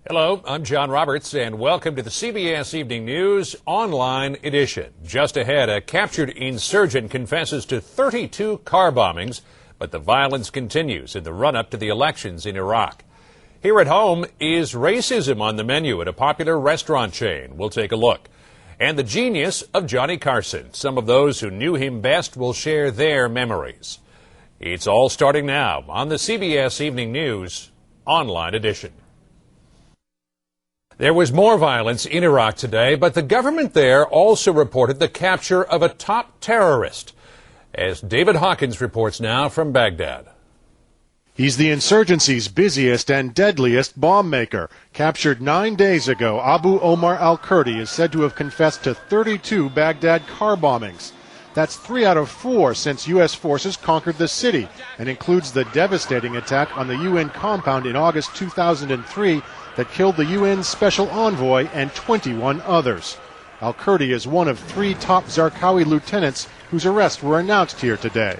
Hello, I'm John Roberts, and welcome to the CBS Evening News Online Edition. Just ahead, a captured insurgent confesses to 32 car bombings, but the violence continues in the run-up to the elections in Iraq. Here at home, is racism on the menu at a popular restaurant chain? We'll take a look. And the genius of Johnny Carson. Some of those who knew him best will share their memories. It's all starting now on the CBS Evening News Online Edition. There was more violence in Iraq today, but the government there also reported the capture of a top terrorist. As David Hawkins reports now from Baghdad. He's the insurgency's busiest and deadliest bomb maker. Captured 9 days ago, Abu Omar al-Kurdi is said to have confessed to 32 Baghdad car bombings. That's 3 out of 4 since U.S. forces conquered the city, and includes the devastating attack on the UN compound in August 2003 that killed the UN Special Envoy and 21 others. Al-Kurdi is one of 3 top Zarqawi lieutenants whose arrests were announced here today.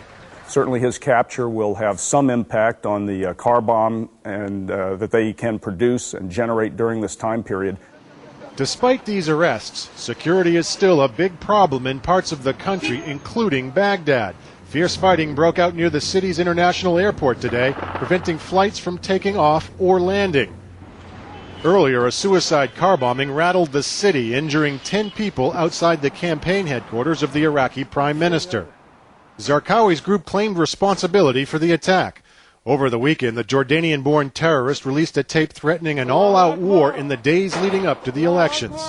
Certainly his capture will have some impact on the car bomb and that they can produce and generate during this time period. Despite these arrests, security is still a big problem in parts of the country, including Baghdad. Fierce fighting broke out near the city's international airport today, preventing flights from taking off or landing. Earlier, a suicide car bombing rattled the city, injuring 10 people outside the campaign headquarters of the Iraqi prime minister. Zarqawi's group claimed responsibility for the attack. Over the weekend, the Jordanian-born terrorist released a tape threatening an all-out war in the days leading up to the elections.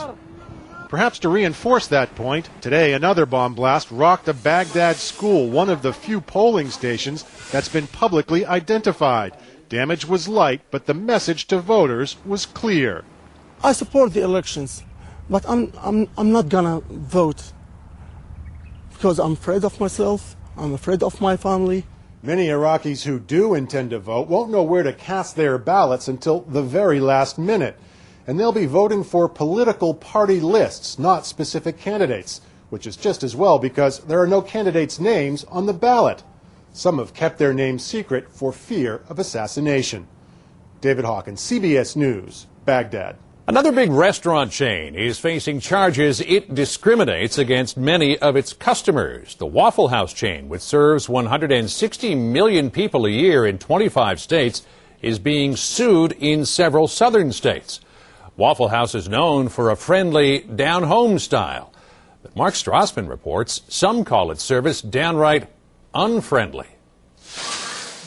Perhaps to reinforce that point, today another bomb blast rocked a Baghdad school, one of the few polling stations that's been publicly identified. Damage was light, but the message to voters was clear. I support the elections, but I'm not gonna vote because I'm afraid of myself, I'm afraid of my family. Many Iraqis who do intend to vote won't know where to cast their ballots until the very last minute. And they'll be voting for political party lists, not specific candidates, which is just as well because there are no candidates' names on the ballot. Some have kept their names secret for fear of assassination. David Hawkins, CBS News, Baghdad. Another big restaurant chain is facing charges it discriminates against many of its customers. The Waffle House chain, which serves 160 million people a year in 25 states, is being sued in several southern states. Waffle House is known for a friendly, down-home style. But Mark Strassman reports some call its service downright unfriendly.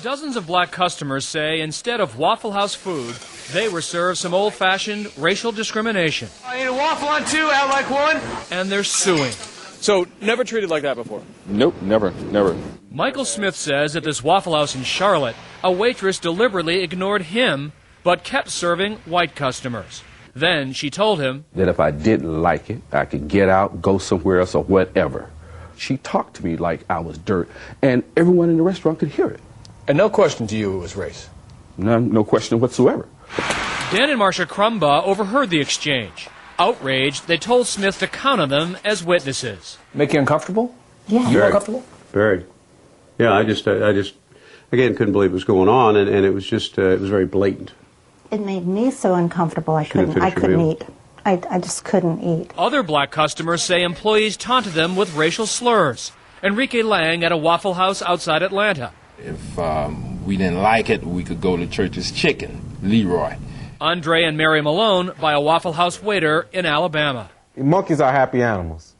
Dozens of black customers say instead of Waffle House food, they were served some old-fashioned racial discrimination. I need a waffle on 2, I'd like 1. And they're suing. So, never treated like that before? Nope, never. Michael Smith says at this Waffle House in Charlotte, a waitress deliberately ignored him, but kept serving white customers. Then she told him that if I didn't like it, I could get out, go somewhere else or whatever. She talked to me like I was dirt, and everyone in the restaurant could hear it. And no question to you it was race? No question whatsoever. Dan and Marcia Crumbaugh overheard the exchange. Outraged, they told Smith to count on them as witnesses. Make you uncomfortable? Yeah. You uncomfortable? Very. Yeah, I just again, couldn't believe what was going on, and it was just, it was very blatant. It made me so uncomfortable I couldn't eat. I just couldn't eat. Other black customers say employees taunted them with racial slurs. Enrique Lang at a Waffle House outside Atlanta. If we didn't like it, we could go to Church's Chicken, Leroy. Andre and Mary Malone by a Waffle House waiter in Alabama. Monkeys are happy animals,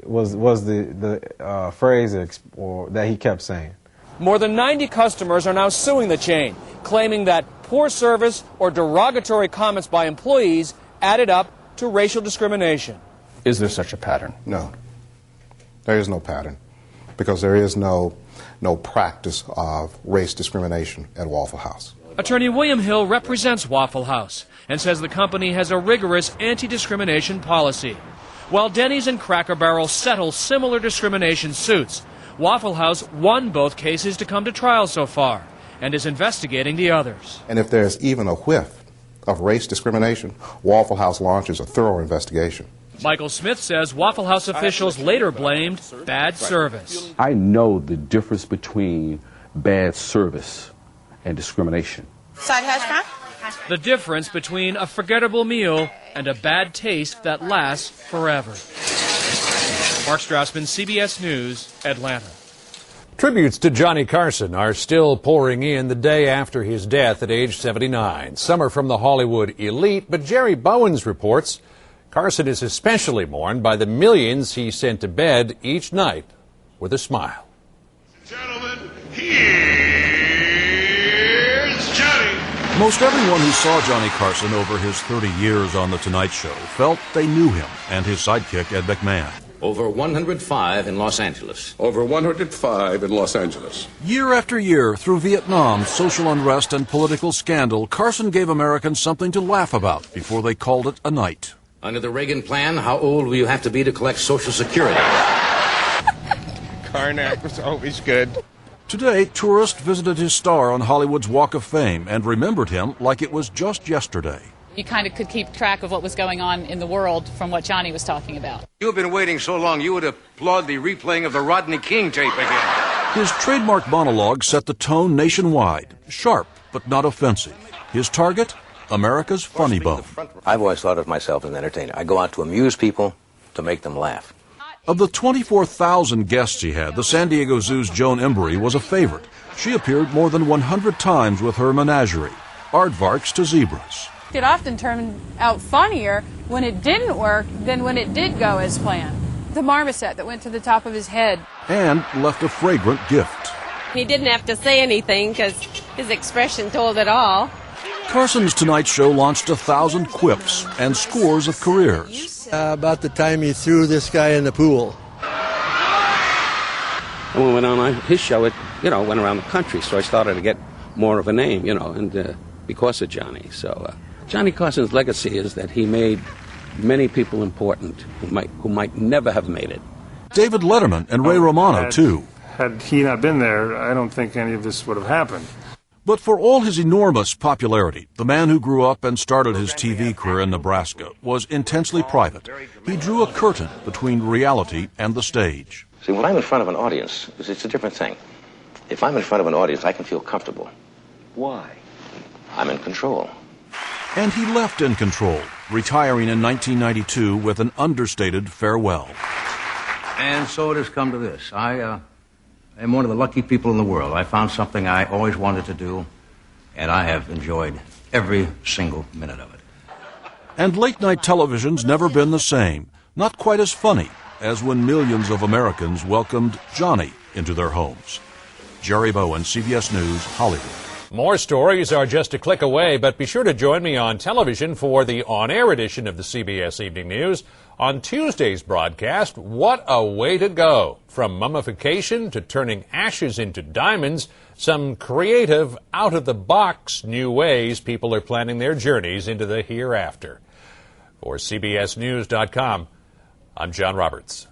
was the phrase that he kept saying. More than 90 customers are now suing the chain, claiming that poor service or derogatory comments by employees added up to racial discrimination. Is there such a pattern? No. There is no pattern, because there is no practice of race discrimination at Waffle House. Attorney William Hill represents Waffle House and says the company has a rigorous anti-discrimination policy. While Denny's and Cracker Barrel settle similar discrimination suits, Waffle House won both cases to come to trial so far and is investigating the others. And if there's even a whiff of race discrimination, Waffle House launches a thorough investigation. Michael Smith says Waffle House officials later blamed bad service. I know the difference between bad service and discrimination. Side hash brown? The difference between a forgettable meal and a bad taste that lasts forever. Mark Strassman, CBS News, Atlanta. Tributes to Johnny Carson are still pouring in the day after his death at age 79. Some are from the Hollywood elite, but Jerry Bowens reports Carson is especially mourned by the millions he sent to bed each night with a smile. Gentlemen, here's Johnny. Most everyone who saw Johnny Carson over his 30 years on The Tonight Show felt they knew him and his sidekick, Ed McMahon. Over 105 in Los Angeles. Over 105 in Los Angeles. Year after year, through Vietnam, social unrest, and political scandal, Carson gave Americans something to laugh about before they called it a night. Under the Reagan plan, how old will you have to be to collect Social Security? Karnak was always good. Today, tourists visited his star on Hollywood's Walk of Fame and remembered him like it was just yesterday. You kind of could keep track of what was going on in the world from what Johnny was talking about. You've been waiting so long, you would applaud the replaying of the Rodney King tape again. His trademark monologue set the tone nationwide. Sharp, but not offensive. His target? America's funny bone. I've always thought of myself as an entertainer. I go out to amuse people, to make them laugh. Of the 24,000 guests he had, the San Diego Zoo's Joan Embry was a favorite. She appeared more than 100 times with her menagerie, aardvarks to zebras. It often turned out funnier when it didn't work than when it did go as planned. The marmoset that went to the top of his head. And left a fragrant gift. He didn't have to say anything because his expression told it all. Carson's Tonight Show launched 1,000 quips and scores of careers. About the time he threw this guy in the pool. And when we went on his show, it went around the country, so I started to get more of a name, and because of Johnny. So Johnny Carson's legacy is that he made many people important who might never have made it. David Letterman and Ray Romano, too. Had he not been there, I don't think any of this would have happened. But for all his enormous popularity, the man who grew up and started his TV career in Nebraska was intensely private. He drew a curtain between reality and the stage. See, when I'm in front of an audience, it's a different thing. If I'm in front of an audience, I can feel comfortable. Why? I'm in control. And he left in control, retiring in 1992 with an understated farewell. And so it has come to this. I am one of the lucky people in the world. I found something I always wanted to do, and I have enjoyed every single minute of it. And late-night television's never been the same, not quite as funny as when millions of Americans welcomed Johnny into their homes. Jerry Bowen, CBS News, Hollywood. More stories are just a click away, but be sure to join me on television for the on-air edition of the CBS Evening News. On Tuesday's broadcast, what a way to go. From mummification to turning ashes into diamonds, some creative, out-of-the-box new ways people are planning their journeys into the hereafter. For CBSNews.com, I'm John Roberts.